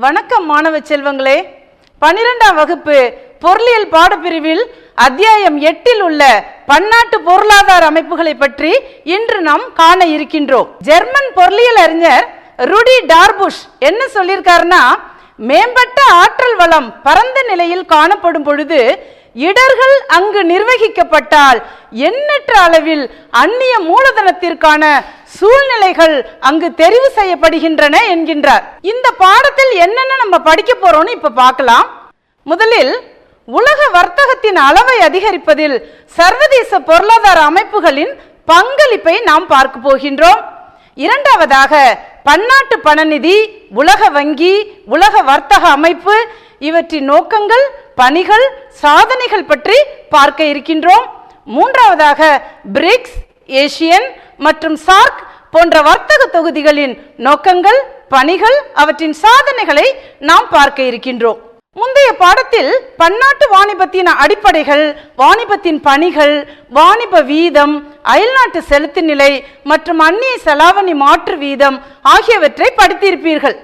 வணக்கம் மாணவ செல்வங்களே. 12ஆம் வகுப்பு பொருளியல் பாடப்பிரிவில் அத்தியாயம் 8 உள்ள பன்னாட்டு பொருளாதார அமைப்புகளை பற்றி இன்று நாம் காண இருக்கின்றோம். ஜெர்மன் பொருளியல் அறிஞர் ரூடி டார்புஷ் என்ன சொல்லியிருக்காருன்னா, மேம்பட்ட ஆற்றல் வளம் பரந்த நிலையில் காணப்படும் பொழுது இடர்கள் அங்கு நிர்வகிக்கப்பட்டால் எண்ணற்ற அளவில் அந்நிய மூலதனத்திற்கான சூழ்நிலைகள் அங்கு தெரிவு செய்யப்படுகின்றன என்கின்றார். இந்த பாடத்தில் என்னென்ன நம்ம படிக்க போறோம்னு இப்ப பார்க்கலாம். முதலில் உலக வர்த்தகத்தின் அளவை அதிகரிப்பதில் சர்வதேச பொருளாதார அமைப்புகளின் பங்களிப்பை நாம் பார்க்க போகின்றோம். இரண்டாவதாக பன்னாட்டு பணநிதி, உலக வங்கி, உலக வர்த்தக அமைப்பு இவற்றின் நோக்கங்கள், பணிகள், சாதனைகள் பற்றி பார்க்க இருக்கின்றோம். மூன்றாவதாக பிரிக்ஸ், ஏசியன் மற்றும் சார்க் போன்ற வர்த்தக தொகுதிகளின் நோக்கங்கள், பணிகள், அவற்றின் சாதனைகளை நாம் பார்க்க இருக்கின்றோம். முந்தைய பாடத்தில் பன்னாட்டு வாணிபத்தின் அடிப்படைகள், வாணிபத்தின் பணிகள், வாணிப வீதம், அயல்நாட்டு செலுத்து நிலை மற்றும் அந்நிய செலாவணி மாற்று வீதம் ஆகியவற்றை படித்திருப்பீர்கள்.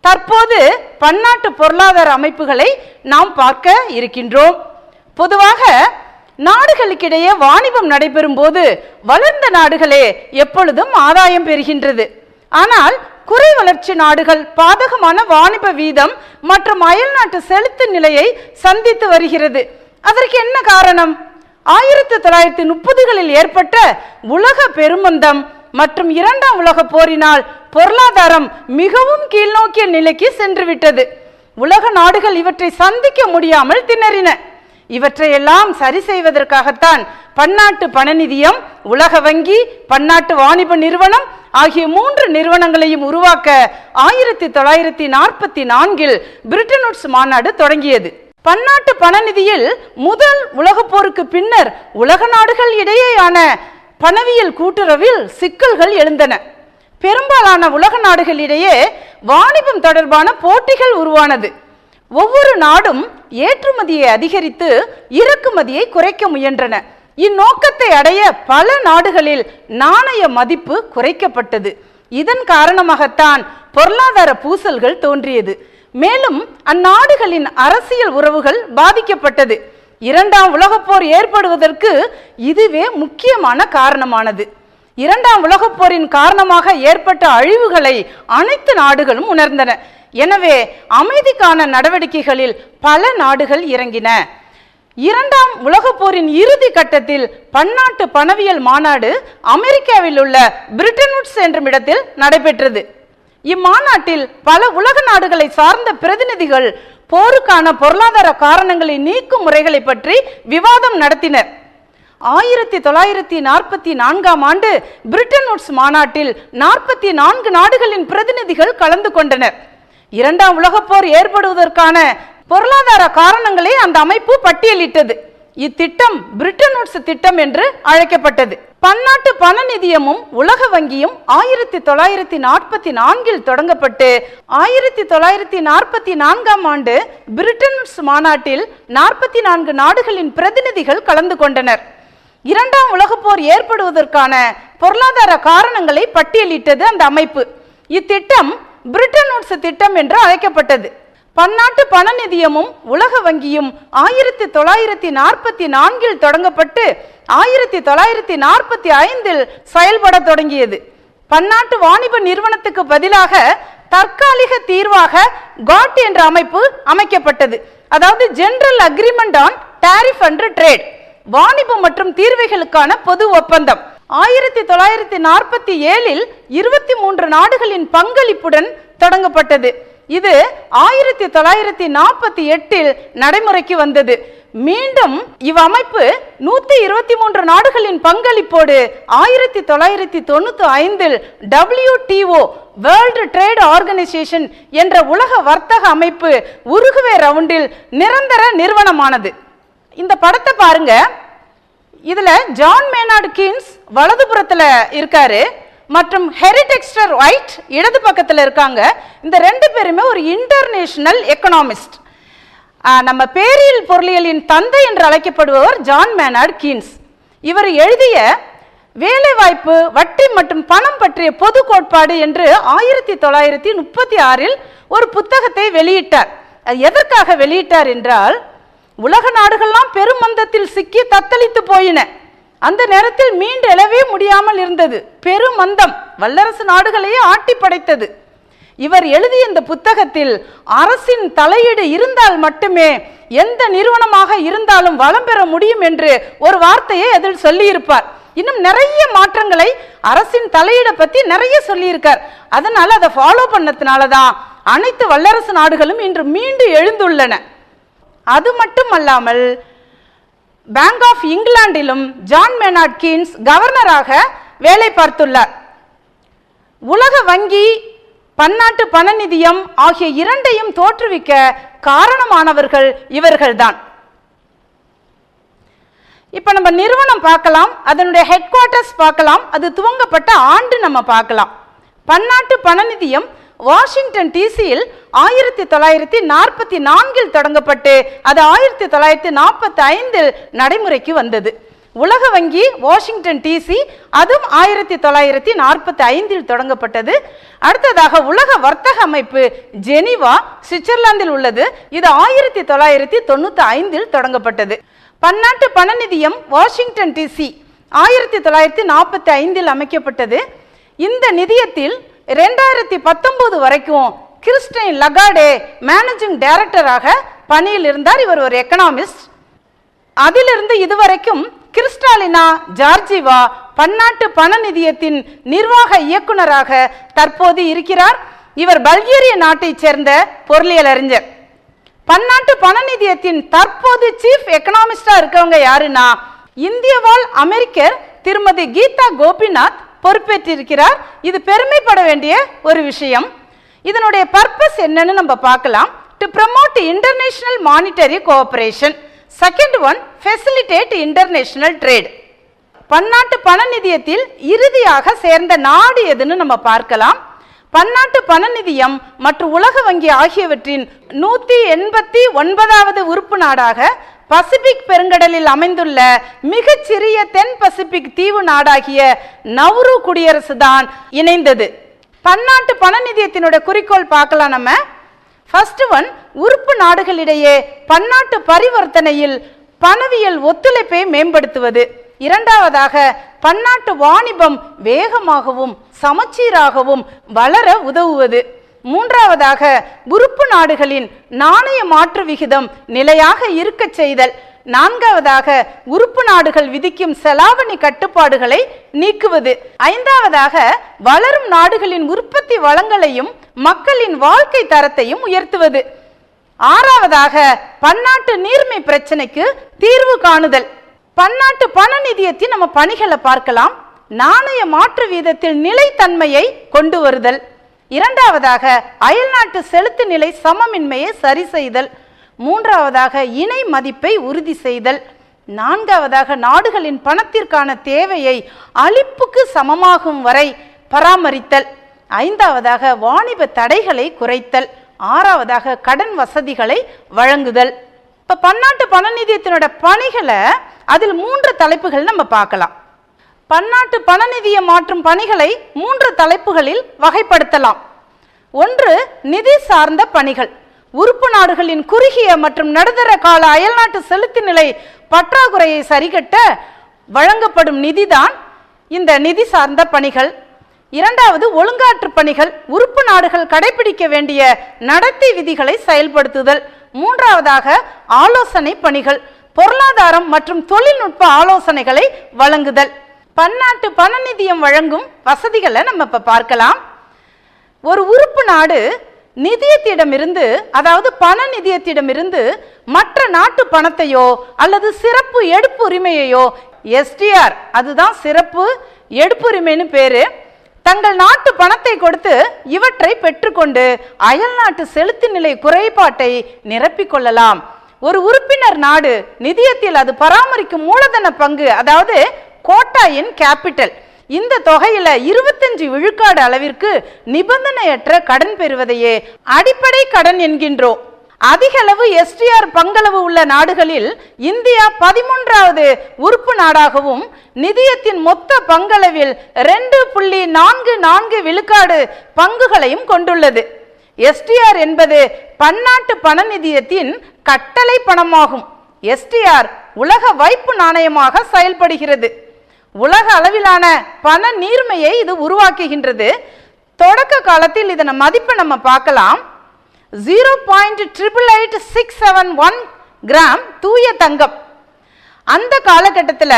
தற்போது பன்னாட்டு பொருளாதார அமைப்புகளை நாம் பார்க்க இருக்கின்றோம். பொதுவாக நாடுகளுக்கிடையே வாணிபம் நடைபெறும் போது வளர்ந்த நாடுகளே எப்பொழுதும் ஆதாயம் பெறுகின்றது. ஆனால் குறை வளர்ச்சி நாடுகள் பாதகமான வாணிப வீதம் மற்றும் அயல்நாட்டு செலுத்து நிலையை சந்தித்து வருகிறது. அதற்கு என்ன காரணம்? 1930களில் ஏற்பட்ட உலக பெருமந்தம் மற்றும் 2ஆம் உலக போரினால் பொருளாதாரம் மிகவும் கீழ்நோக்கிய நிலைக்கு சென்றுவிட்டது. உலக நாடுகள் இவற்றை சந்திக்க முடியாமல் திணறின. இவற்றையெல்லாம் சரி செய்வதற்காகத்தான் பன்னாட்டு பணநிதியம், உலக வங்கி, பன்னாட்டு வாணிப நிறுவனம் ஆகிய 3 நிறுவனங்களையும் உருவாக்க 1944 பிரெட்டன் வூட்ஸ் மாநாடு தொடங்கியது. பன்னாட்டு பணநிதியில் முதல் உலக போருக்கு பின்னர் உலக நாடுகள் இடையேயான பணவியல் கூட்டுறவில் சிக்கல்கள் எழுந்தன. பெரும்பாலான உலக நாடுகளிடையே வாணிபம் தொடர்பான போட்டிகள் உருவானது. ஒவ்வொரு நாடும் ஏற்றுமதியை அதிகரித்து இறக்குமதியை குறைக்க முயன்றன. இந்நோக்கத்தை அடைய பல நாடுகளில் நாணய மதிப்பு குறைக்கப்பட்டது. இதன் காரணமாகத்தான் பொருளாதார பூசல்கள் தோன்றியது. மேலும் அந்நாடுகளின் அரசியல் உறவுகள் பாதிக்கப்பட்டது. 2ஆம் உலகப் போர் ஏற்படுவதற்கு இதுவே முக்கியமான காரணமானது. 2ஆம் உலகப் போரின் காரணமாக ஏற்பட்ட அழிவுகளை அனைத்து நாடுகளும் உணர்ந்தன. எனவே அமைதிக்கான நடவடிக்கைகளில் பல நாடுகள் இறங்கின. 2ஆம் உலகப் போரின் இறுதி கட்டத்தில் பன்னாட்டு பணவியல் மாநாடு அமெரிக்காவில் உள்ள பிரெட்டன் வூட்ஸ் என்ற இடத்தில் நடைபெற்றது. இம்மாநாட்டில் பல உலக நாடுகளை சார்ந்த பிரதிநிதிகள் போருக்கான பொருளாதார காரணங்களை நீக்கும் முறைகளை பற்றி விவாதம் நடத்தினர். 1944ஆம் ஆண்டு பிரெட்டன் வூட்ஸ் மாநாட்டில் 44 நாடுகளின் பிரதிநிதிகள் கலந்து கொண்டனர். 2ஆம் உலகப் போர் ஏற்படுவதற்கான பொருளாதார காரணங்களை அந்த அமைப்பு பட்டியலிட்டது. இத்திட்டம் பிரெட்டன் வூட்ஸ் திட்டம் என்று அழைக்கப்பட்டது. பன்னாட்டு பண நிதியமும் உலக வங்கியும் 1944 தொடங்கப்பட்டு 1944ஆம் ஆண்டு பிரெட்டன் வூட்ஸ் மாநாட்டில் 44 நாடுகளின் பிரதிநிதிகள் கலந்து கொண்டனர். 2ஆம் உலகப் போர் ஏற்படுவதற்கான பொருளாதார காரணங்களை பட்டியலிட்டது அந்த அமைப்பு. இத்திட்டம் பிரெட்டன் வூட்ஸ் திட்டம் என்று அழைக்கப்பட்டது. பன்னாட்டு பண நிதியமும் உலக வங்கியும் 1944 தொடங்கப்பட்டு 1945 செயல்பட தொடங்கியது. பன்னாட்டு வாணிப நிறுவனத்துக்கு பதிலாக தற்காலிக தீர்வாக காட் என்ற அமைப்பு அமைக்கப்பட்டது. அதாவது general agreement on tariff and trade, வாணிபம் மற்றும் தீர்வைகளுக்கான பொது ஒப்பந்தம். 1947 23 நாடுகளின் பங்களிப்புடன் தொடங்கப்பட்டது. இது 1948 நடைமுறைக்கு வந்தது. மீண்டும் இவ்வமைப்பு 123 நாடுகளின் பங்களிப்போடு 1995 WTO வேர்ல்டு ட்ரேட் ஆர்கனைசேஷன் என்ற உலக வர்த்தக அமைப்பு உருகுவே ரவுண்டில் நிரந்தர நிறுவனமானது. இந்த படத்தை பாருங்க. இதுல ஜான் மேனார்ட் கீன்ஸ் வலதுபுறத்துல இருக்காரு மற்றும் ஹெரி டெக்ஸ்டர் ஒயிட் இடது பக்கத்தில் இருக்காங்க. இந்த 2 பேருமே ஒரு இன்டர்நேஷனல் எக்கனாமிஸ்ட். நம்ம பேரியல் பொருளியலின் தந்தை என்று அழைக்கப்படுபவர் ஜான் மேனார்ட் கீன்ஸ். இவர் எழுதிய வேலைவாய்ப்பு, வட்டி மற்றும் பணம் பற்றிய பொது கோட்பாடு என்று 1936 ஒரு புத்தகத்தை வெளியிட்டார். அது எதற்காக வெளியிட்டார் என்றால், உலக நாடுகள்லாம் பெருமந்தத்தில் சிக்கி தத்தளித்து போயின. அந்த நேரத்தில் மீண்டெழவே முடியாமல் இருந்தது. பெருமந்தம் வல்லரசு நாடுகளையே ஆட்டி படைத்தது. இவர் எழுதிய இந்த புத்தகத்தில் அரசின் தலையீடு இருந்தால் மட்டுமே எந்த நிறுவனமாக இருந்தாலும் வளம் பெற முடியும் என்று ஒரு வார்த்தையை அதில் சொல்லியிருப்பார். இன்னும் நிறைய மாற்றங்களை அரசின் தலையீடை பற்றி நிறைய சொல்லியிருக்கார். அதனால அதை ஃபாலோ பண்ணதுனால தான் அனைத்து வல்லரசு நாடுகளும் இன்று மீண்டு எழுந்துள்ளன. அது மட்டுமல்லாமல் பேங்க் ஆஃப் இங்கிலாந்திலும் ஜான் மெய்னார்ட் கீன்ஸ் கவர்னராக வேலை பார்த்துள்ளார். உலக வங்கி, பன்னாட்டு பண நிதியம் ஆகிய இரண்டையும் தோற்றுவிக்க காரணமானவர்கள் இவர்கள்தான். இப்ப நம்ம நிறுவனம் பார்க்கலாம், அதனுடைய ஹெட் குவார்ட்டர்ஸ் பார்க்கலாம், அது துவங்கப்பட்ட ஆண்டு நம்ம பார்க்கலாம். பன்னாட்டு பண நிதியம் வாஷிங்டன் டிசியில் 1944 தொடங்கப்பட்டு அது 1945 நடைமுறைக்கு வந்தது. உலக வங்கி வாஷிங்டன் டிசி, அதுவும் 1945 தொடங்கப்பட்டது. அடுத்ததாக உலக வர்த்தக அமைப்பு ஜெனீவா சுவிட்சர்லாந்தில் உள்ளது. இது 1995 தொடங்கப்பட்டது. பன்னாட்டு பண நிதியம் வாஷிங்டன் டிசி 1945 அமைக்கப்பட்டது. இந்த நிதியத்தில் 2019 வரைக்கும் கிறிஸ்டைன் லகார்டே மேனேஜிங் டைரக்டராக பணியில் இருந்தார். இவர் ஒரு எக்கனாமிஸ்ட். அதிலிருந்து இதுவரைக்கும் கிறிஸ்டாலினா ஜார்ஜிவா பன்னாட்டு பண நிதியத்தின் நிர்வாக இயக்குநராக தற்போது இருக்கிறார். இவர் பல்கேரிய நாட்டைச் சேர்ந்த பொருளியல் அறிஞர். பன்னாட்டு பண நிதியத்தின் தற்போது சீஃப் எக்கனாமிஸ்டா இருக்கவங்க யாருன்னா, இந்திய வாழ் அமெரிக்கர் திருமதி கீதா கோபிநாத் பொறுப்பேற்றிருக்கிறார். இது பெருமைப்பட வேண்டிய ஒரு விஷயம். இதனுடைய பர்பஸ் என்னன்னு நம்ம பார்க்கலாம். To promote international monetary cooperation. Second one, facilitate international trade. பன்னாட்டு பண நிதியத்தில் இறுதியாக சேர்ந்த நாடு எதுன்னு நம்ம பார்க்கலாம். பன்னாட்டு பண நிதியம் மற்றும் உலக வங்கி ஆகியவற்றின் 189வது உறுப்பு நாடாக பசிபிக் பெருங்கடலில் அமைந்துள்ள மிகச்சிறிய தென் பசிபிக் தீவு நாடாகிய நவ்ரு குடியரசு தான் இணைந்தது. பன்னாட்டு பண நிதியத்தினுடைய குறிக்கோள் பார்க்கலாம் நம்ம. ஃபர்ஸ்ட் ஒன், உறுப்பு நாடுகளிடையே பன்னாட்டு பரிவர்த்தனையில் பணவியல் ஒத்துழைப்பை மேம்படுத்துவது. இரண்டாவதாக, பன்னாட்டு வாணிபம் வேகமாகவும் சமச்சீராகவும் வளர உதவுவது. மூன்றாவதாக, உறுப்பு நாடுகளின் நாணய மாற்று விகிதம் நிலையாக இருக்க செய்தல். நான்காவதாக, உறுப்பு நாடுகள் விதிக்கும் செலாவணி கட்டுப்பாடுகளை நீக்குவது. ஐந்தாவதாக, வளரும் நாடுகளின் உற்பத்தி வளங்களையும் மக்களின் வாழ்க்கை தரத்தையும் உயர்த்துவது. ஆறாவதாக, பன்னாட்டு நீர்மை பிரச்சனைக்கு தீர்வு காணுதல். பன்னாட்டு பண நிதியத்தின் நம்ம பணிகளை பார்க்கலாம். நாணய மாற்று வீதத்தில் நிலைத்தன்மையை கொண்டு வருதல். இரண்டாவதாக, அயல்நாட்டு செலுத்து நிலை சமமின்மையை சரி செய்தல். மூன்றாவதாக, இணை மதிப்பை உறுதி செய்தல். நான்காவதாக, நாடுகளின் பணத்திற்கான தேவையை அளிப்புக்கு சமமாகும் வரை பராமரித்தல். ஐந்தாவதாக, வாணிப தடைகளை குறைத்தல். ஆறாவதாக, கடன் வசதிகளை வழங்குதல். இப்ப பன்னாட்டு பண நிதியத்தினோட பணிகளை அதில் 3 தலைப்புகள் நம்ம பார்க்கலாம். பன்னாட்டு பண நிதியம் மாற்றும் பணிகளை 3 தலைப்புகளில் வகைப்படுத்தலாம். ஒன்று, நிதி சார்ந்த பணிகள். உறுப்பு நாடுகளின் குறுகிய மற்றும் நடுத்தர கால அயல்நாட்டு செலுத்து நிலை பற்றாக்குறையை சரிகட்ட வழங்கப்படும் நிதிதான் இந்த நிதி சார்ந்த பணிகள். இரண்டாவது, ஒழுங்காற்று பணிகள். உறுப்பு நாடுகள் கடைபிடிக்க வேண்டிய நடத்தை விதிகளை செயல்படுத்துதல். மூன்றாவதாக, ஆலோசனை பணிகள். பொருளாதாரம் மற்றும் தொழில்நுட்ப ஆலோசனைகளை வழங்குதல். பன்னாட்டு பண நிதியம் வழங்கும் வசதிகளை நம்ம இப்ப பார்க்கலாம். ஒரு உறுப்பு நாடு நிதியத்திடமிருந்து, அதாவது பண நிதியத்திடமிருந்து மற்ற நாட்டு பணத்தையோ அல்லது சிறப்பு எடுப்பு உரிமையையோ, எஸ்டிஆர் அதுதான் சிறப்பு எடுப்புரிமைன்னு பேரு, தங்கள் நாட்டு பணத்தை கொடுத்து இவற்றை பெற்றுக்கொண்டு அயல் நாட்டு செலுத்து நிலை குறைபாட்டை நிரப்பிக் கொள்ளலாம். ஒரு உறுப்பினர் நாடு நிதியத்தில் அது பராமரிக்கும் மூலதன பங்கு, அதாவது கோட்டா இன் கேபிட்டல், இந்த தொகையில 25 விழுக்காடு அளவிற்கு நிபந்தனையற்ற கடன் பெறுவதையே அடிப்படை கடன் என்கின்றோம். அதிக அளவு SDR பங்களவு உள்ள நாடுகளில் இந்தியா 13வது உறுப்பு நாடாகவும் நிதியத்தின் மொத்த பங்களவில் 2.44 விழுக்காடு பங்குகளையும் கொண்டுள்ளது. SDR என்பது பன்னாட்டு பண நிதியத்தின் கட்டளை பணமாகும். SDR உலக வைப்பு நாணயமாக செயல்படுகிறது. உலக அளவிலான பண நீர்மையை இது உருவாக்குகின்றது. தொடக்க காலத்தில் இதன் மதிப்பை நம்ம பார்க்கலாம். 0.88671 கிராம் தூய தங்கம். அந்த காலகட்டத்தில்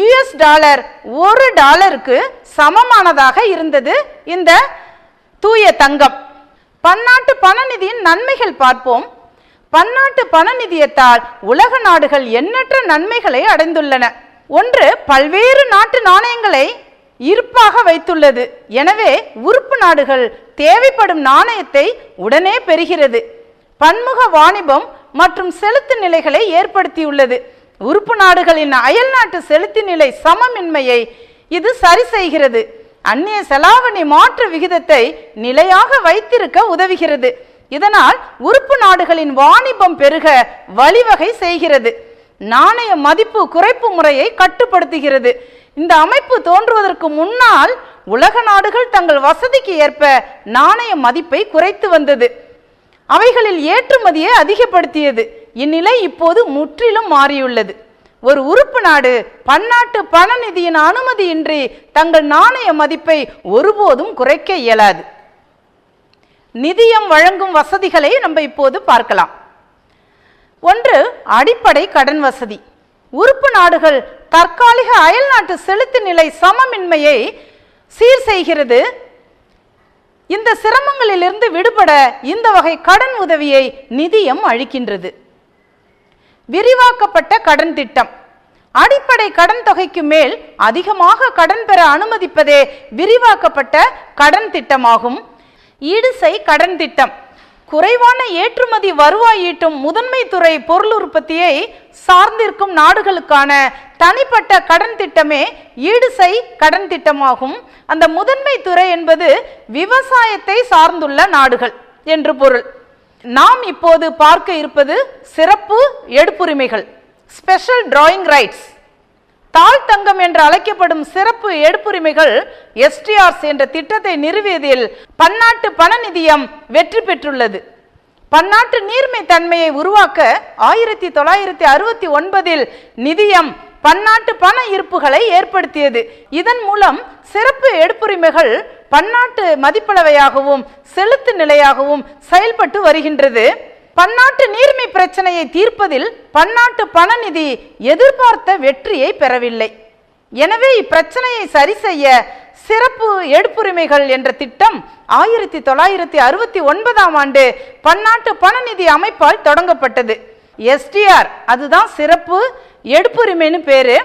US டாலர் $1 சமமானதாக இருந்தது இந்த தூய தங்கம். பன்னாட்டு பண நிதியின் நன்மைகள் பார்ப்போம். பன்னாட்டு பண நிதியத்தால் உலக நாடுகள் எண்ணற்ற நன்மைகளை அடைந்துள்ளன. ஒன்று, பல்வேறு நாட்டு நாணயங்களை இருப்பாக வைத்துள்ளது. எனவே உறுப்பு நாடுகள் தேவைப்படும் நாணயத்தை உடனே பெறுகிறது. பன்முக வாணிபம் மற்றும் செலுத்து நிலைகளை ஏற்படுத்தியுள்ளது. உறுப்பு நாடுகளின் அயல் நாட்டு செலுத்து நிலை சமமின்மையை இது சரி செய்கிறது. அந்நிய செலாவணி மாற்று விகிதத்தை நிலையாக வைத்திருக்க உதவுகிறது. இதனால் உறுப்பு நாடுகளின் வாணிபம் பெருக வழிவகை செய்கிறது. நாணய மதிப்பு குறைப்பு முறையை கட்டுப்படுத்துகிறது. இந்த அமைப்பு தோன்றுவதற்கு முன்னால் உலக நாடுகள் தங்கள் வசதிக்கு ஏற்ப நாணய மதிப்பை குறைத்து வந்தது. அவைகளில் ஏற்றுமதியை அதிகப்படுத்தியது. இந்நிலை இப்போது முற்றிலும் மாறியுள்ளது. ஒரு உறுப்பு நாடு பன்னாட்டு பண நிதியின் அனுமதியின்றி தங்கள் நாணய மதிப்பை ஒருபோதும் குறைக்க இயலாது. நிதியம் வழங்கும் வசதிகளை நம்ம இப்போது பார்க்கலாம். ஒன்று, அடிப்படை கடன் வசதி. உறுப்பு நாடுகள் தற்காலிக அயல் நாட்டு செலுத்து நிலை சமமின்மையை சீர் செய்கிறது. இந்த சிரமங்களிலிருந்து விடுபட இந்த வகை கடன் உதவியை நிதியம் அளிக்கின்றது. விரிவாக்கப்பட்ட கடன் திட்டம். அடிப்படை கடன் தொகைக்கு மேல் அதிகமாக கடன் பெற அனுமதிப்பதே விரிவாக்கப்பட்ட கடன் திட்டமாகும். ஈடுசை கடன் திட்டம். குறைவான ஏற்றுமதி வருவாய் ஈட்டும் முதன்மை துறை பொருள் உற்பத்தியை சார்ந்திருக்கும் நாடுகளுக்கான தனிப்பட்ட கடன் திட்டமே ஈடுசை கடன் திட்டமாகும். அந்த முதன்மை துறை என்பது விவசாயத்தை சார்ந்துள்ள நாடுகள் என்று பொருள். நாம் இப்போது பார்க்க இருப்பது சிறப்பு எடுப்புரிமைகள், ஸ்பெஷல் டிராயிங் ரைட்ஸ். தாழ்த்தங்கம் என்று அழைக்கப்படும் சிறப்பு எடுப்புரிமைகள் SDRs என்ற திட்டத்தை நிறுவியதில் பன்னாட்டு பண நிதியம் வெற்றி பெற்றுள்ளது. பன்னாட்டு நீர்மை தன்மையை உருவாக்க 1969 நிதியம் பன்னாட்டு பண இருப்புகளை ஏற்படுத்தியது. இதன் மூலம் சிறப்பு எடுப்புரிமைகள் பன்னாட்டு மதிப்பளவையாகவும் செலுத்து நிலையாகவும் செயல்பட்டு வருகின்றது. பன்னாட்டு நீர்மை பிரச்சனையை தீர்ப்பதில் பன்னாட்டு பண நிதி எதிர்பார்த்த வெற்றியை பெறவில்லை. எனவே இப்பிரச்சனையை சரி செய்ய சிறப்பு எடுப்புரிமைகள் என்ற திட்டம் 1969 ஆண்டு பன்னாட்டு பண நிதி அமைப்பால் தொடங்கப்பட்டது. SDR, அதுதான் சிறப்பு எடுப்புரிமைன்னு பேரு.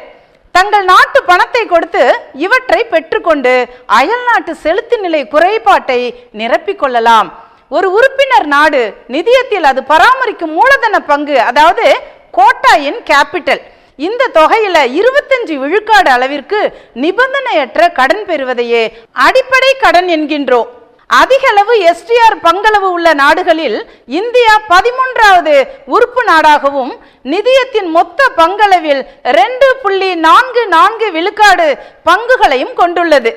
தங்கள் நாட்டு பணத்தை கொடுத்து இவற்றை பெற்றுக்கொண்டு அயல் நாட்டு செலுத்து நிலை குறைபாட்டை நிரப்பிக் கொள்ளலாம். ஒரு உறுப்பினர் நாடு நிதியத்தில் அது பராமரிக்கும் மூலதன பங்கு, அதாவது கோட்டா இன் கேபிட்டல், இந்த தொகையில 25 விழுக்காடு அளவிற்கு நிபந்தனையற்ற கடன் பெறுவதையே அடிப்படை கடன் என்கின்றோம். அதிக அளவு SDR பங்களவு உள்ள நாடுகளில் இந்தியா 13வது உறுப்பு நாடாகவும் நிதியத்தின் மொத்த பங்களவில் 2.44 விழுக்காடு பங்குகளையும் கொண்டுள்ளது.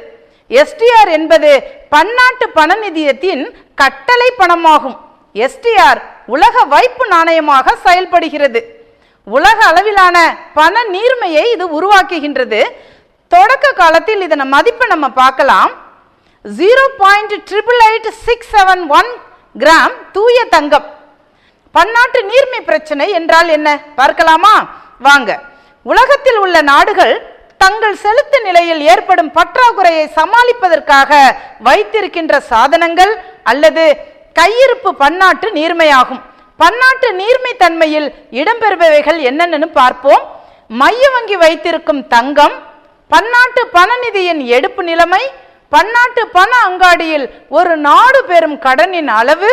SDR என்பது பன்னாட்டு பண நிதியத்தின் கட்டளை பணமாகும். SDR உலக வைப்பு நாணயமாக செயல்படுகிறது. உலக அளவிலான பண நீர்மையை இது உருவாக்குகின்றது. தொடக்க காலத்தில் இதன் மதிப்பை நம்ம பார்க்கலாம். 0.88671 கிராம் தூய தங்கம். பன்னாட்டு நீர்மை பிரச்சனை என்றால் என்ன பார்க்கலாமா? வாங்க. உலகத்தில் உள்ள நாடுகள் தங்கள் செலுத்து நிலையில் ஏற்படும் பற்றாக்குறையை சமாளிப்பதற்காக வைத்திருக்கின்ற சாதனங்கள் அல்லது கையிருப்பு பன்னாட்டு நீர்மையாகும். பன்னாட்டு நீர்மை தன்மையில் இடம்பெறுபவைகள் என்னென்னு பார்ப்போம். மைய வங்கி வைத்திருக்கும் தங்கம், பன்னாட்டு பண நிதியின் எடுப்பு நிலைமை, பன்னாட்டு பண அங்காடியில் ஒரு நாடு பெறும் கடனின் அளவு,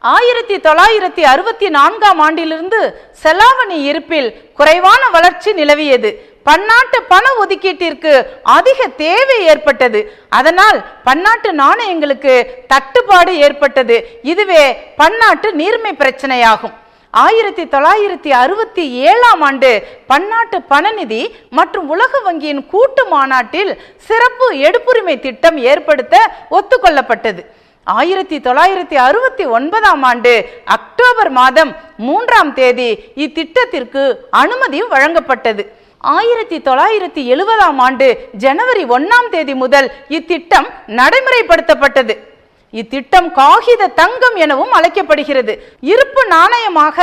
1964 ஆண்டிலிருந்து செலாவணி இருப்பில் குறைவான வளர்ச்சி நிலவியது. பன்னாட்டு பண ஒதுக்கீட்டிற்கு அதிக தேவை ஏற்பட்டது. அதனால் பன்னாட்டு நாணயங்களுக்கு தட்டுப்பாடு ஏற்பட்டது. இதுவே பன்னாட்டு நீர்மை பிரச்சனையாகும். 1967ஆம் ஆண்டு பன்னாட்டு பணநிதி மற்றும் உலக வங்கியின் கூட்டு மாநாட்டில் சிறப்பு எடுப்புரிமை திட்டம் ஏற்படுத்த ஒத்துக்கொள்ளப்பட்டது. 1969ஆம் ஆண்டு அக்டோபர் மாதம் 3ஆம் தேதி இத்திட்டத்திற்கு அனுமதி வழங்கப்பட்டது. 1970ஆம் ஆண்டு ஜனவரி 1ஆம் தேதி முதல் இத்திட்டம் நடைமுறைப்படுத்தப்பட்டது. இத்திட்டம் காகித தங்கம் எனவும் அழைக்கப்படுகிறது. இருப்பு நாணயமாக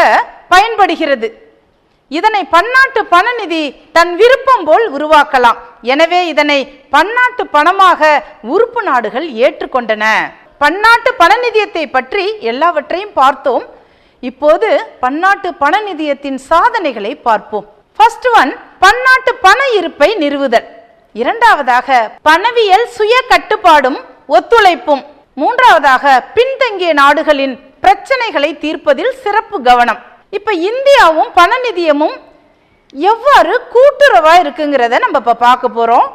பயன்படுகிறது. இதனை பன்னாட்டு பணநிதி தன் விருப்பம் போல் உருவாக்கலாம். எனவே இதனை பன்னாட்டு பணமாக உறுப்பு நாடுகள் ஏற்றுக்கொண்டன. பன்னாட்டு பணநிதியத்தை பற்றி எல்லாவற்றையும் பார்த்தோம். இப்போது பன்னாட்டு பணநிதியத்தின் சாதனைகளை பார்ப்போம். ஃபர்ஸ்ட் ஒன், பன்னாட்டு பண இருப்பை நிறுவுதல். இரண்டாவதாக பணவியல் சுய கட்டுப்பாடும் ஒத்துழைப்பும். மூன்றாவதாக பின்தங்கிய நாடுகளின் பிரச்சனைகளை தீர்ப்பதில் சிறப்பு கவனம். இப்ப இந்தியாவும் பணநிதியமும் எவ்வாறு கூட்டுறவா இருக்குங்கிறத நம்ம இப்ப பார்க்க போறோம்.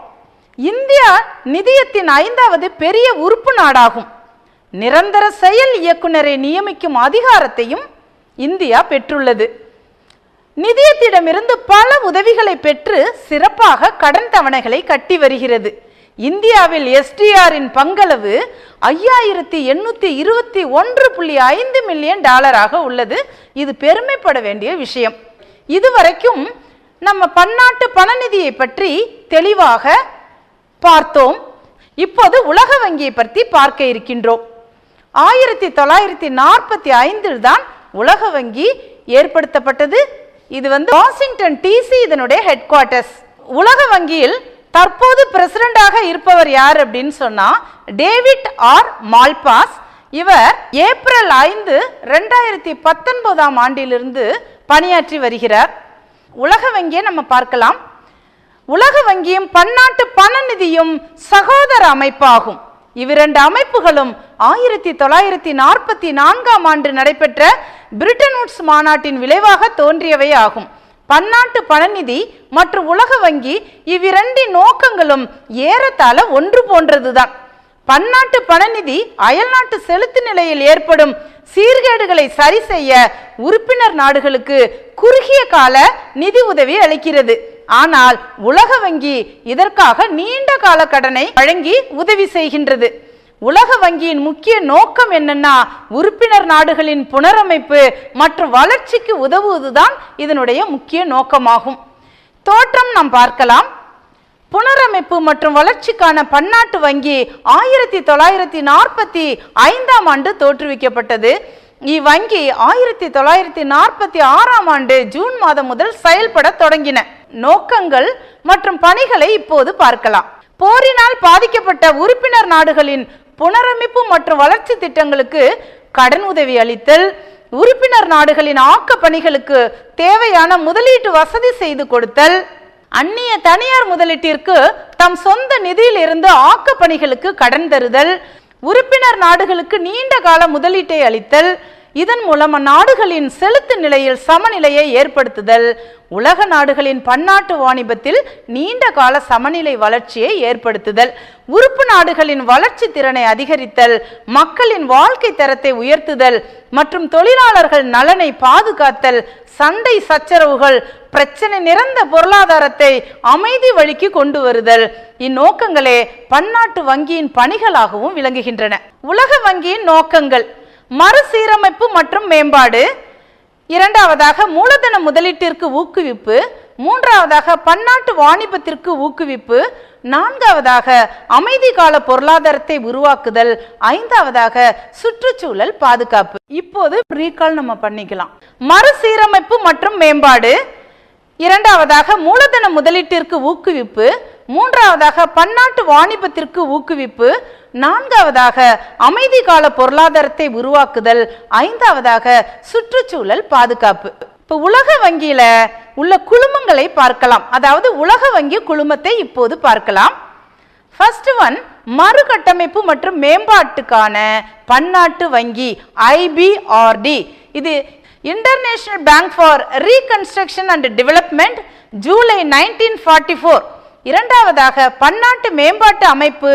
இந்தியா நிதியத்தின் 5வது பெரிய உறுப்பு நாடாகும். நிரந்தர செயல் இயக்குனரை நியமிக்கும் அதிகாரத்தையும் இந்தியா பெற்றுள்ளது. நிதியத்திடமிருந்து பல உதவிகளை பெற்று சிறப்பாக கடன் தவணைகளை கட்டி வருகிறது. இந்தியாவில் எஸ்டிஆரின் பங்களவு 5821.5 மில்லியன் டாலராக உள்ளது. இது பெருமைப்பட வேண்டிய விஷயம். இதுவரைக்கும் நம்ம பன்னாட்டு பணநிதியை பற்றி தெளிவாக பார்த்தோம். இப்போது உலக வங்கியை பற்றி பார்க்க இருக்கின்றோம். 1945 தான் உலக வங்கி ஏற்படுத்தப்பட்டது. இது வாஷிங்டன் டிசி இதனுடைய ஹெட் குவார்ட்டர்ஸ். உலக வங்கியில் தற்போது பிரசிடண்டாக இருப்பவர் யார் அப்படின்னு சொன்னா டேவிட் ஆர் மால்பாஸ். இவர் ஏப்ரல் 5, 2019ஆம் ஆண்டிலிருந்து பணியாற்றி வருகிறார். உலக வங்கியை நம்ம பார்க்கலாம். உலக வங்கியும் பன்னாட்டு பணநிதியும் சகோதர அமைப்பாகும். இவ்விரண்டு அமைப்புகளும் 1944ஆம் ஆண்டு நடைபெற்ற பிரெட்டன் வூட்ஸ் மாநாட்டின் விளைவாக தோன்றியவை ஆகும். பன்னாட்டு பணநிதி மற்றும் உலக வங்கி இவ்விரண்டின் நோக்கங்களும் ஏறத்தாழ ஒன்று போன்றதுதான். பன்னாட்டு பணநிதி அயல்நாட்டு செலுத்து நிலையில் ஏற்படும் சீர்கேடுகளை சரி செய்ய உறுப்பினர் நாடுகளுக்கு குறுகிய கால நிதி உதவி அளிக்கிறது. ஆனால் உலக வங்கி இதற்காக நீண்ட கால கடனை வழங்கி உதவி செய்கின்றது. உலக வங்கியின் முக்கிய நோக்கம் என்னன்னா உறுப்பினர் நாடுகளின் புனரமைப்பு மற்றும் வளர்ச்சிக்கு உதவுவதுதான் இதனுடைய முக்கிய நோக்கமாகும். தோற்றம் நாம் பார்க்கலாம். புனரமைப்பு மற்றும் வளர்ச்சிக்கான பன்னாட்டு வங்கி 1945ஆம் ஆண்டு தோற்றுவிக்கப்பட்டது. இவ்வங்கி 1946ஆம் ஆண்டு ஜூன் மாதம் முதல் செயல்பட தொடங்கின. நோக்கங்கள் மற்றும் பணிகளை இப்போது பார்க்கலாம். போரினால் பாதிக்கப்பட்ட உறுப்பினர் நாடுகளின் புனரமைப்பு மற்றும் வளர்ச்சி திட்டங்களுக்கு கடன் உதவி அளித்தல், உறுப்பினர் நாடுகளின் ஆக்க பணிகளுக்கு தேவையான முதலீட்டு வசதி செய்து கொடுத்தல், அந்நிய தனியார் முதலீட்டிற்கு தம் சொந்த நிதியில் இருந்து ஆக்க பணிகளுக்கு கடன் தருதல், உறுப்பினர் நாடுகளுக்கு நீண்ட கால முதலீட்டை அளித்தல், இதன் மூலம் அந்நாடுகளின் செலுத்து நிலையில் சமநிலையை ஏற்படுத்துதல், உலக நாடுகளின் பன்னாட்டு வாணிபத்தில் நீண்ட கால சமநிலை வளர்ச்சியை ஏற்படுத்துதல், உறுப்பு நாடுகளின் வளர்ச்சி திறனை அதிகரித்தல், மக்களின் வாழ்க்கை தரத்தை உயர்த்துதல் மற்றும் தொழிலாளர்கள் நலனை பாதுகாத்தல், சண்டை சச்சரவுகள் பிரச்சனை நிறைந்த பொருளாதாரத்தை அமைதி வழிக்கு கொண்டு வருதல். இந்நோக்கங்களே பன்னாட்டு வங்கியின் பணிகளாகவும் விளங்குகின்றன. உலக வங்கியின் நோக்கங்கள்: மறுசீரமைப்பு மற்றும் மேம்பாடு, இரண்டாவதாக மூலதன முதலீட்டிற்கு ஊக்குவிப்பு, மூன்றாவதாக பன்னாட்டு வாணிபத்திற்கு ஊக்குவிப்பு, நான்காவதாக அமைதி கால பொருளாதாரத்தை உருவாக்குதல், ஐந்தாவதாக சுற்றுச்சூழல் பாதுகாப்பு. இப்போது ரீகால் நம்ம பண்ணிக்கலாம். மறுசீரமைப்பு மற்றும் மேம்பாடு, இரண்டாவதாக மூலதன முதலீட்டிற்கு ஊக்குவிப்பு, மூன்றாவதாக பன்னாட்டு வாணிபத்திற்கு ஊக்குவிப்பு, நான்காவதாக அமைதி கால பொருளாதாரத்தை உருவாக்குதல், ஐந்தாவதாக சுற்றுச்சூழல் பாதுகாப்பு. இப்போ உலக வங்கியில உள்ள குழுமங்களை பார்க்கலாம். அதாவது உலக வங்கி குழுமத்தை இப்போது பார்க்கலாம். ஃபர்ஸ்ட் ஒன், மறுகட்டமைப்பு மற்றும் மேம்பாட்டுக்கான பன்னாட்டு வங்கி IBRD. இது international bank for reconstruction and development July 1944. இரண்டாவதாக பன்னாட்டு மேம்பாட்டு அமைப்பு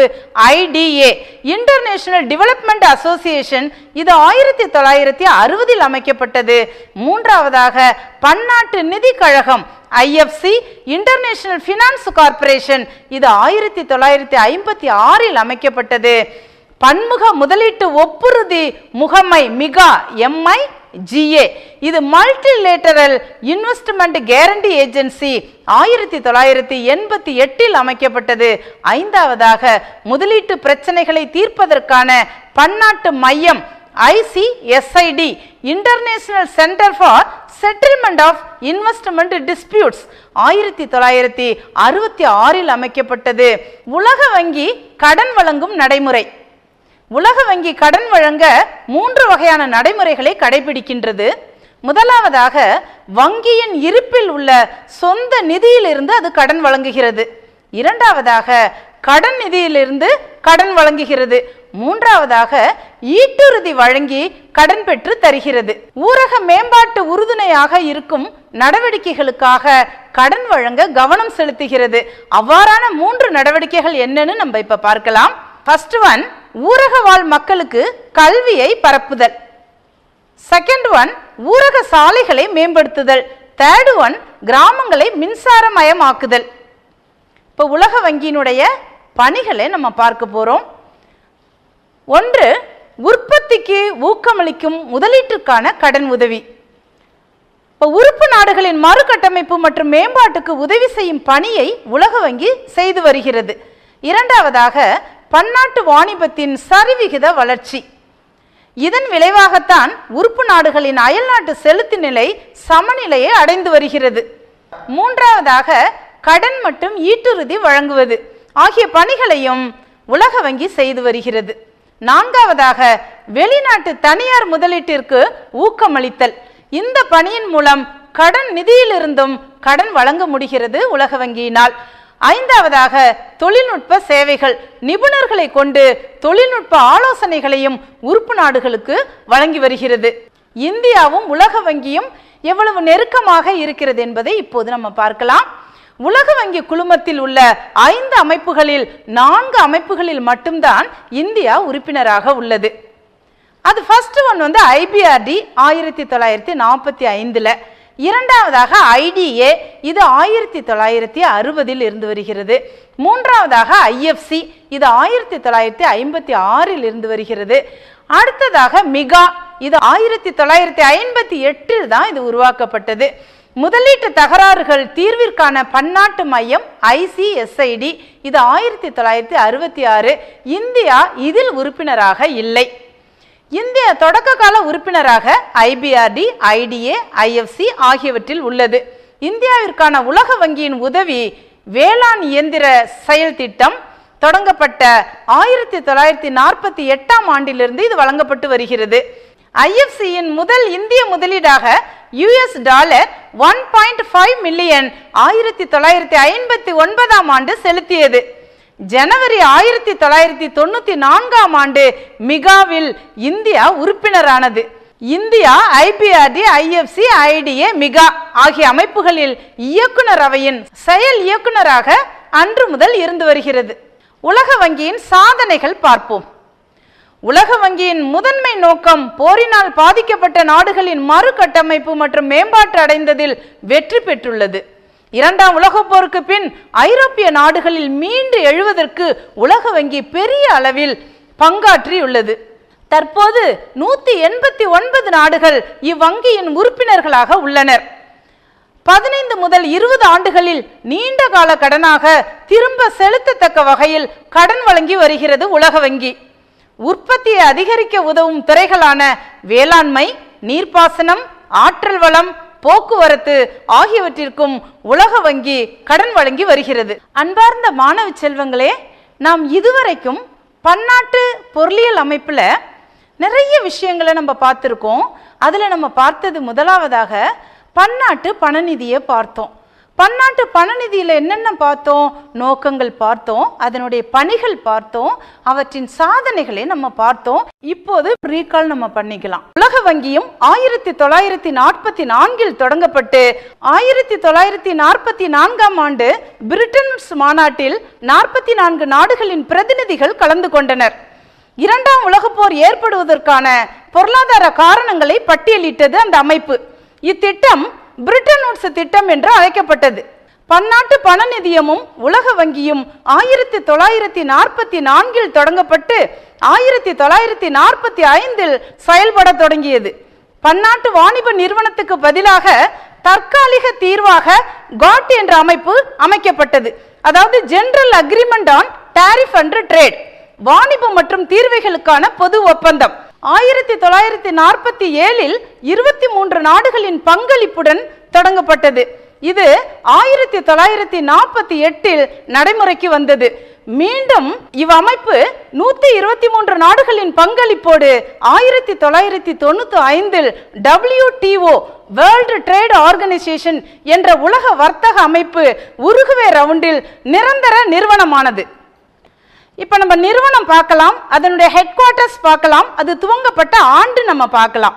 IDA இன்டர்நேஷனல் டெவலப்மெண்ட் அசோசியேஷன், இது 1960 அமைக்கப்பட்டது. மூன்றாவதாக பன்னாட்டு நிதி கழகம் IFC இன்டர்நேஷனல் ஃபினான்ஸ் கார்ப்பரேஷன், இது 1956 அமைக்கப்பட்டது. பன்முக முதலீட்டு ஒப்புறுதி முகமை மிகா MIGA, இது மல்டிலேட்டரல் இன்வெஸ்ட்மெண்ட் கேரண்டி ஏஜென்சி 1988 அமைக்கப்பட்டது. ஐந்தாவதாக முதலீட்டு பிரச்சனைகளை தீர்ப்பதற்கான பன்னாட்டு மையம் ICSID international centre for settlement of investment disputes 1966 அமைக்கப்பட்டது. உலக வங்கி கடன் வழங்கும் நடைமுறை. உலக வங்கி கடன் வழங்க 3 வகையான நடைமுறைகளை கடைபிடிக்கின்றது. முதலாவதாக வங்கியின் இருப்பில் உள்ள சொந்த நிதியிலிருந்து அது கடன் வழங்குகிறது. இரண்டாவதாக கடன் நிதியிலிருந்து கடன் வழங்குகிறது. மூன்றாவதாக ஈட்டுறுதி வழங்கி கடன் பெற்று தருகிறது. ஊரக மேம்பாட்டு உறுதுணையாக இருக்கும் நடவடிக்கைகளுக்காக கடன் வழங்க கவனம் செலுத்துகிறது. அவ்வாறான 3 நடவடிக்கைகள் என்னன்னு நம்ம இப்ப பார்க்கலாம். ஃபர்ஸ்ட் ஒன், ஊரக வாழ் மக்களுக்கு கல்வியை பரப்புதல். செகண்ட் ஒன், ஊரக சாலைகளை மேம்படுத்துதல். தேர்ட் ஒன், கிராமங்களை மின்சாரமயமாக்குதல். இப்போ உலக வங்கியினுடைய பணிகளை நம்ம பார்க்க போறோம். ஒன்று, உற்பத்திக்கு ஊக்கமளிக்கும் முதலீட்டுக்கான கடன் உதவி. இப்போ உறுப்பு நாடுகளின் மறுகட்டமைப்பு மற்றும் மேம்பாட்டுக்கு உதவி செய்யும் பணியை உலக வங்கி செய்து வருகிறது. இரண்டாவதாக பன்னாட்டு வாணிபத்தின் சரிவிகித வளர்ச்சி. இதன் விளைவாகத்தான் உறுப்பு நாடுகளின் அயல்நாட்டு செலுத்து நிலை சமநிலையை அடைந்து வருகிறது. மூன்றாவதாக கடன் மற்றும் ஈட்டுறுதி வழங்குவது ஆகிய பணிகளையும் உலக வங்கி செய்து வருகிறது. நான்காவதாக வெளிநாட்டு தனியார் முதலீட்டிற்கு ஊக்கமளித்தல். இந்த பணியின் மூலம் கடன் நிதியிலிருந்தும் கடன் வழங்க முடிகிறது உலக வங்கியினால். ஐந்தாவதாக தொழில்நுட்ப சேவைகள். நிபுணர்களை கொண்டு தொழில்நுட்ப ஆலோசனைகளையும் உறுப்பு நாடுகளுக்கு வழங்கி வருகிறது. இந்தியாவும் உலக வங்கியும் எவ்வளவு நெருக்கமாக இருக்கிறது என்பதை இப்போது நம்ம பார்க்கலாம். உலக வங்கி குழுமத்தில் உள்ள 5 அமைப்புகளில் 4 அமைப்புகளில் மட்டும்தான் இந்தியா உறுப்பினராக உள்ளது. அது ஃபர்ஸ்ட் ஒன் வந்து IBRD 1945. இரண்டாவதாக IDA, இது 1960 இருந்து வருகிறது. மூன்றாவதாக IFC, இது 1956 இருந்து வருகிறது. அடுத்ததாக மிகா, இது 1958 தான் இது உருவாக்கப்பட்டது. முதலீட்டு தகராறுகள் தீர்விற்கான பன்னாட்டு மையம் ICSID, இது 1966. இந்தியா இதில் உறுப்பினராக இல்லை. இந்தியா தொடக்க கால உறுப்பினராக IBRD, IDA, IFC ஆகியவற்றில் உள்ளது. இந்தியாவிற்கான உலக வங்கியின் உதவி வேளாண் இயந்திர செயல் திட்டம் தொடங்கப்பட்ட 1948 ஆண்டிலிருந்து இது வழங்கப்பட்டு வருகிறது. IFCயின் முதல் இந்திய முதலீடாக $1.5 மில்லியன் 1959 ஆண்டு செலுத்தியது. ஜனவரி 1994 ஆண்டு மிகாவில் இந்தியா உறுப்பினரானது. India IBRD, IFC, IDA, MIGA ஆகிய அமைப்புகளில் இயக்குனர் அவையின் செயல் இயக்குனராக அன்று முதல் இருந்து வருகிறது. உலக வங்கியின் சாதனைகள் பார்ப்போம். உலக வங்கியின் முதன்மை நோக்கம் போரினால் பாதிக்கப்பட்ட நாடுகளின் மறுகட்டமைப்பு மற்றும் மேம்பாட்டு அடைந்ததில் வெற்றி பெற்றுள்ளது. 2ஆம் உலகப் போருக்கு பின் ஐரோப்பிய நாடுகளில் மீண்டு எழுவதற்கு உலக வங்கி பெரிய அளவில் பங்காற்றியுள்ளது. தற்போது 189 நாடுகள் இவ்வங்கியின் உறுப்பினர்களாக உள்ளனர். 15 முதல் 20 ஆண்டுகளில் நீண்ட கால கடனாக திரும்ப செலுத்தத்தக்க வகையில் கடன் வழங்கி வருகிறது உலக வங்கி. உற்பத்தியை அதிகரிக்க உதவும் துறைகளான வேளாண்மை, நீர்ப்பாசனம், ஆற்றல் வளம், போக்குவரத்து ஆகியவற்றிற்கும் உலக வங்கி கடன் வழங்கி வருகிறது. அன்பார்ந்த மாணவ செல்வங்களே, நாம் இதுவரைக்கும் பன்னாட்டு பொருளியல் அமைப்புல நிறைய விஷயங்களை நம்ம பார்த்துருக்கோம். அதுல நம்ம பார்த்தது முதலாவதாக பன்னாட்டு பணநிதியை பார்த்தோம். பன்னாட்டு பணநிதியில என்னென்ன பார்த்தோம்? நோக்கங்கள் பார்த்தோம், அதனுடைய பணிகள் பார்த்தோம், அவற்றின் சாதனைகளை நம்ம பார்த்தோம். இப்போது ரீகால் நம்ம பண்ணிக்கலாம். உலக வங்கியும் 1944 தொடங்கப்பட்டு 1944ஆம் ஆண்டு பிரிட்டன் மாநாட்டில் 44 நாடுகளின் பிரதிநிதிகள் கலந்து கொண்டனர். இரண்டாம் உலகப் போர் ஏற்படுவதற்கான பொருளாதார காரணங்களை பட்டியலிட்டது அந்த அமைப்பு. இத்திட்டம் பிரிட்டன் உட்ஸ் திட்டம் என்று அழைக்கப்பட்டது. பன்னாட்டு பண நிதியமும் உலக வங்கியும் 1944 தொடங்கப்பட்டு 1945 செயல்பட தொடங்கியது. பன்னாட்டு வாணிப நிறுவனத்துக்கு பதிலாக தற்காலிக தீர்வாக GATT என்ற அமைப்பு அமைக்கப்பட்டது. அதாவது general agreement on tariff and trade, வாணிபம் மற்றும் தீர்வைகளுக்கான பொது ஒப்பந்தம். 1947 23 நாடுகளின் பங்களிப்புடன் தொடங்கப்பட்டது. இது 1948 நடைமுறைக்கு வந்தது. மீண்டும் இவ்வமைப்பு 123 நாடுகளின் பங்களிப்போடு 1995 WTO வேர்ல்டு ட்ரேட் ஆர்கனைசேஷன் என்ற உலக வர்த்தக அமைப்பு உருகுவே ரவுண்டில் நிரந்தர நிறுவனமானது. இப்ப நம்ம நிறுவனம் பார்க்கலாம், அதனுடைய ஹெட் குவார்ட்டர்ஸ் பார்க்கலாம், அது துவங்கப்பட்ட ஆண்டு நம்ம பார்க்கலாம்.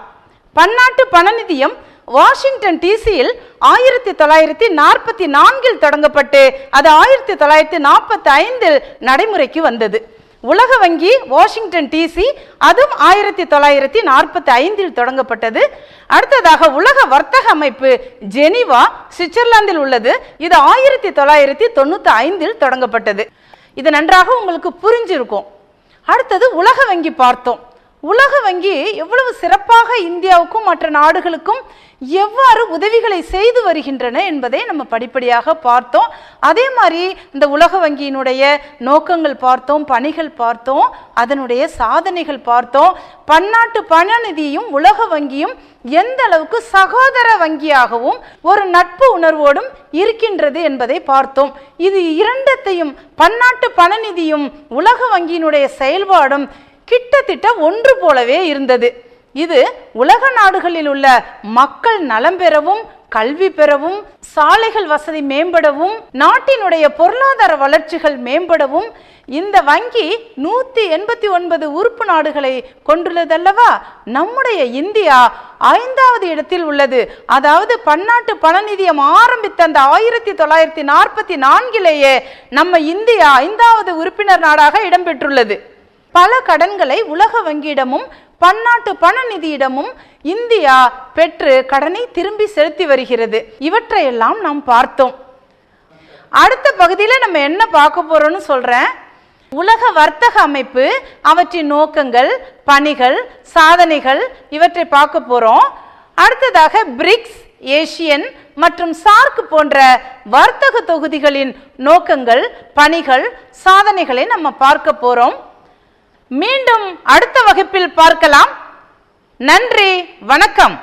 பன்னாட்டு பண நிதியம் வாஷிங்டன் டிசியில் 1944 தொடங்கப்பட்டு அது 1945 நடைமுறைக்கு வந்தது. உலக வங்கி வாஷிங்டன் டிசி, அதுவும் 1945 தொடங்கப்பட்டது. அடுத்ததாக உலக வர்த்தக அமைப்பு ஜெனீவா சுவிட்சர்லாந்தில் உள்ளது. இது 1995 தொடங்கப்பட்டது. இது நன்றாக உங்களுக்கு புரிஞ்சிருக்கும். அடுத்தது உலக வங்கி பார்த்தோம். உலக வங்கி எவ்வளவு சிறப்பாக இந்தியாவுக்கும் மற்ற நாடுகளுக்கும் எவ்வாறு உதவிகளை செய்து வருகின்றன என்பதை நம்ம படிப்படியாக பார்த்தோம். அதே மாதிரி இந்த உலக வங்கியினுடைய நோக்கங்கள் பார்த்தோம், பணிகள் பார்த்தோம், அதனுடைய சாதனைகள் பார்த்தோம். பன்னாட்டு பண நிதியும் உலக வங்கியும் எந்த அளவுக்கு சகோதர வங்கியாகவும் ஒரு நட்பு உணர்வோடும் இருக்கின்றது என்பதை பார்த்தோம். இது இரண்டத்தையும், பன்னாட்டு பண நிதியும் உலக வங்கியினுடைய செயல்பாடும் கிட்டத்தட்ட ஒன்று போலவே இருந்தது. இது உலக நாடுகளில் உள்ள மக்கள் நலம் பெறவும், கல்வி பெறவும், சாலைகள் வசதி மேம்படவும், நாட்டினுடைய பொருளாதார வளர்ச்சிகள் மேம்படவும் இந்த வங்கி 189 உறுப்பு நாடுகளை கொண்டுள்ளதல்லவா. நம்முடைய இந்தியா 5வது இடத்தில் உள்ளது. அதாவது பன்னாட்டு பண நிதியம் ஆரம்பித்த அந்த 1944 நம்ம இந்தியா 5வது உறுப்பினர் நாடாக இடம்பெற்றுள்ளது. பல கடன்களை உலக வங்கியிடமும் பன்னாட்டு பண நிதியிடமும் இந்தியா பெற்று கடனை திரும்பி செலுத்தி வருகிறது. இவற்றையெல்லாம் நாம் பார்த்தோம். அடுத்த பகுதியில் நம்ம என்ன பார்க்க போறோம்னு சொல்றேன். உலக வர்த்தக அமைப்பு, அவற்றின் நோக்கங்கள், பணிகள், சாதனைகள் இவற்றை பார்க்க போறோம். அடுத்ததாக பிரிக்ஸ், ஏசியன் மற்றும் சார்க் போன்ற வர்த்தக தொகுதிகளின் நோக்கங்கள், பணிகள், சாதனைகளை நம்ம பார்க்க போறோம். மீண்டும் அடுத்த வகுப்பில் பார்க்கலாம். நன்றி, வணக்கம்.